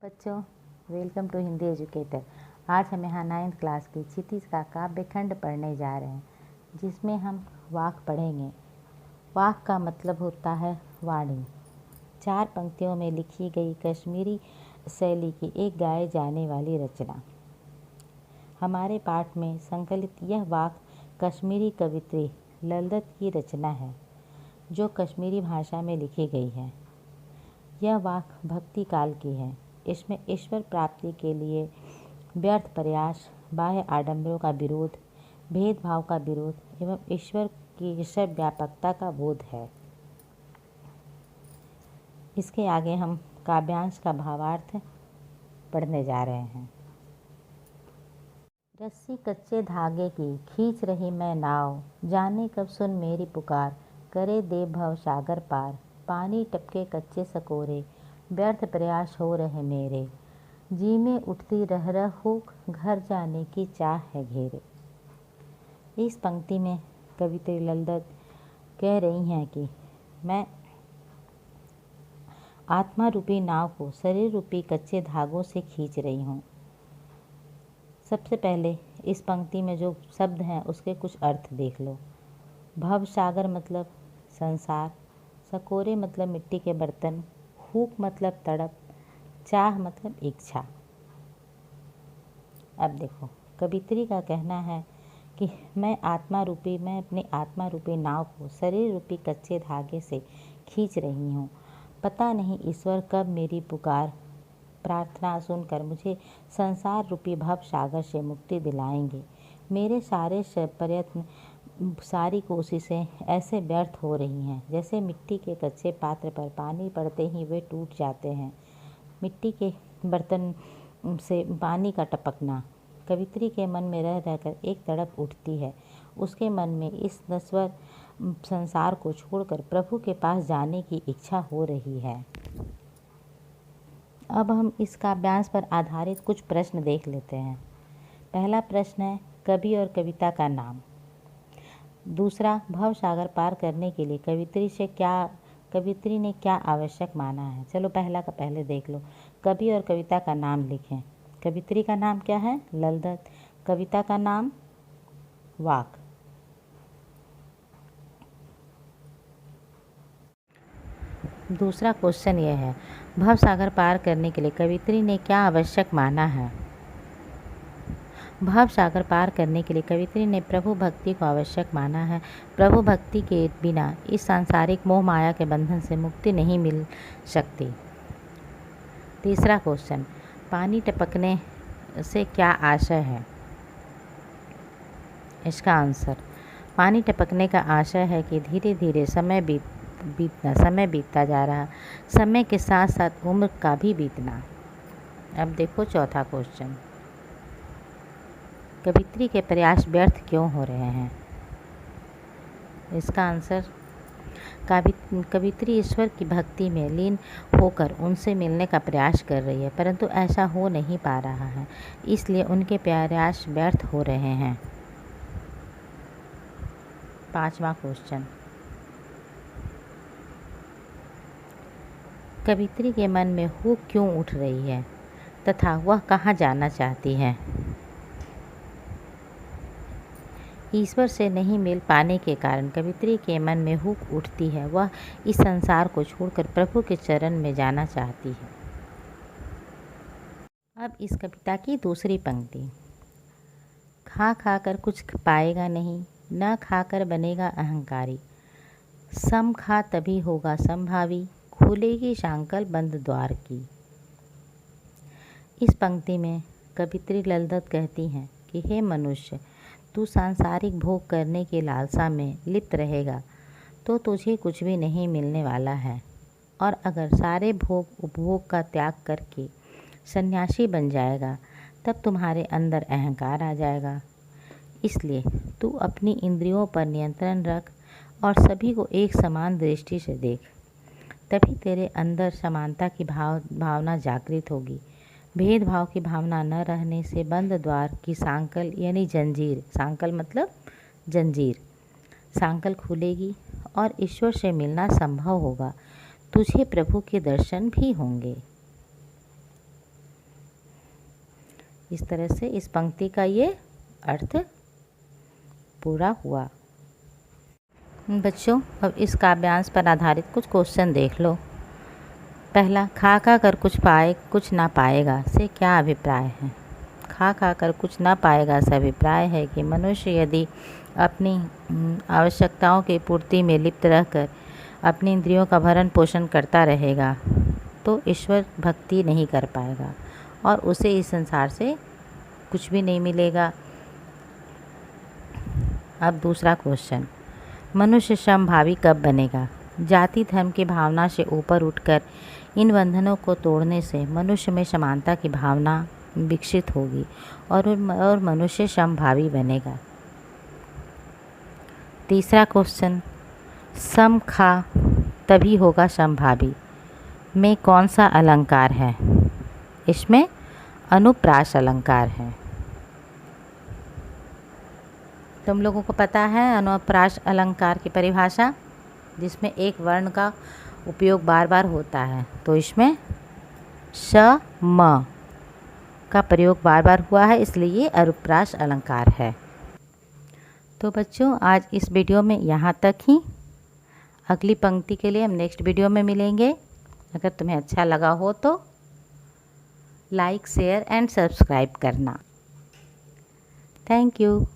बच्चों, welcome to Hindi educator. आज हम यहाँ 9th क्लास की क्षितिज का काव्य खंड पढ़ने जा रहे हैं, जिसमें हम वाक पढ़ेंगे। वाक का मतलब होता है वाणी। 4 पंक्तियों में लिखी गई कश्मीरी शैली की एक गाए जाने वाली रचना। हमारे पाठ में संकलित यह वाक कश्मीरी कवित्री ललदत की रचना है, जो कश्मीरी भाषा में लिखी गई है। यह वाक भक्ति काल की है। इसमें ईश्वर प्राप्ति के लिए व्यर्थ प्रयास, बाह्य आडंबरों का विरोध, भेदभाव का विरोध एवं ईश्वर की सर्वव्यापकता का बोध है। इसके आगे हम काव्यांश का भावार्थ पढ़ने जा रहे हैं। रस्सी कच्चे धागे की खींच रही मैं नाव, जाने कब सुन मेरी पुकार, करे दे भव सागर पार। पानी टपके कच्चे सकोरे, व्यर्थ प्रयास हो रहे मेरे, जी में उठती रह हो घर जाने की चाह है घेरे। इस पंक्ति में कवित्री ललदत कह रही हैं कि मैं आत्मा रूपी नाव को शरीर रूपी कच्चे धागों से खींच रही हूँ। सबसे पहले इस पंक्ति में जो शब्द हैं उसके कुछ अर्थ देख लो। भव सागर मतलब संसार, सकोरे मतलब मिट्टी के बर्तन, हुक मतलब तड़प, चाह मतलब इच्छा। अब देखो, कवित्री का कहना है कि मैं अपनी आत्मा रूपी नाव को शरीर रूपी कच्चे धागे से खींच रही हूँ। पता नहीं ईश्वर कब मेरी पुकार प्रार्थना सुनकर मुझे संसार रूपी भव सागर से मुक्ति दिलाएंगे। मेरे सारे प्रयत्न, सारी कोशिशें ऐसे व्यर्थ हो रही हैं जैसे मिट्टी के कच्चे पात्र पर पानी पड़ते ही वे टूट जाते हैं। मिट्टी के बर्तन से पानी का टपकना। कवित्री के मन में रह रहकर एक तड़प उठती है। उसके मन में इस नश्वर संसार को छोड़कर प्रभु के पास जाने की इच्छा हो रही है। अब हम इस काव्यांश पर आधारित कुछ प्रश्न देख लेते हैं। पहला प्रश्न है कवि और कविता का नाम। दूसरा, भव सागर पार करने के लिए कवित्री ने क्या आवश्यक माना है। चलो पहला का पहले देख लो। कवि और कविता का नाम लिखें। कवित्री का नाम क्या है? ललदत। कविता का नाम वाक। दूसरा क्वेश्चन यह है, भव सागर पार करने के लिए कवित्री ने क्या आवश्यक माना है। भव सागर पार करने के लिए कवित्री ने प्रभु भक्ति को आवश्यक माना है। प्रभु भक्ति के बिना इस सांसारिक मोह माया के बंधन से मुक्ति नहीं मिल सकती। तीसरा क्वेश्चन, पानी टपकने से क्या आशय है। इसका आंसर, पानी टपकने का आशय है कि धीरे धीरे समय बीतता जा रहा, समय के साथ साथ उम्र का भी बीतना। अब देखो चौथा क्वेश्चन, कवित्री के प्रयास व्यर्थ क्यों हो रहे हैं। इसका आंसर, कवित्री ईश्वर की भक्ति में लीन होकर उनसे मिलने का प्रयास कर रही है, परंतु ऐसा हो नहीं पा रहा है, इसलिए उनके प्रयास व्यर्थ हो रहे हैं। पांचवा क्वेश्चन, कवित्री के मन में हुक क्यों उठ रही है तथा वह कहाँ जाना चाहती है। ईश्वर से नहीं मिल पाने के कारण कवित्री के मन में हुक उठती है। वह इस संसार को छोड़कर प्रभु के चरण में जाना चाहती है। अब इस कविता की दूसरी पंक्ति, खा खा कर कुछ पाएगा नहीं, न खाकर बनेगा अहंकारी, सम खा तभी होगा संभावी, खुलेगी सांकल बंद द्वार की। इस पंक्ति में कवित्री ललदत कहती हैं कि हे मनुष्य, तू सांसारिक भोग करने की लालसा में लिप्त रहेगा तो तुझे कुछ भी नहीं मिलने वाला है, और अगर सारे भोग उपभोग का त्याग करके सन्यासी बन जाएगा तब तुम्हारे अंदर अहंकार आ जाएगा। इसलिए तू अपनी इंद्रियों पर नियंत्रण रख और सभी को एक समान दृष्टि से देख, तभी तेरे अंदर समानता की भावना जागृत होगी। भेदभाव की भावना न रहने से बंद द्वार की सांकल यानी जंजीर, सांकल मतलब जंजीर, सांकल खुलेगी और ईश्वर से मिलना संभव होगा। तुझे प्रभु के दर्शन भी होंगे। इस तरह से इस पंक्ति का ये अर्थ पूरा हुआ। बच्चों, अब इस काव्यांश पर आधारित कुछ क्वेश्चन देख लो। पहला, खा खा कर कुछ पाए कुछ ना पाएगा से क्या अभिप्राय है? खा खा कर कुछ ना पाएगा से अभिप्राय है कि मनुष्य यदि अपनी आवश्यकताओं की पूर्ति में लिप्त रहकर अपनी इंद्रियों का भरण पोषण करता रहेगा तो ईश्वर भक्ति नहीं कर पाएगा और उसे इस संसार से कुछ भी नहीं मिलेगा। अब दूसरा क्वेश्चन, मनुष्य समभावी कब बनेगा? जाति धर्म की भावना से ऊपर उठकर इन बंधनों को तोड़ने से मनुष्य में समानता की भावना विकसित होगी और मनुष्य समभावी बनेगा। तीसरा क्वेश्चन, सम खा तभी होगा समभावी में कौन सा अलंकार है? इसमें अनुप्रास अलंकार है। तुम लोगों को पता है अनुप्रास अलंकार की परिभाषा, जिसमें एक वर्ण का उपयोग बार बार होता है, तो इसमें स म का प्रयोग बार बार हुआ है, इसलिए ये अनुप्रास अलंकार है। तो बच्चों, आज इस वीडियो में यहाँ तक ही। अगली पंक्ति के लिए हम नेक्स्ट वीडियो में मिलेंगे। अगर तुम्हें अच्छा लगा हो तो लाइक, शेयर एंड सब्सक्राइब करना। Thank you.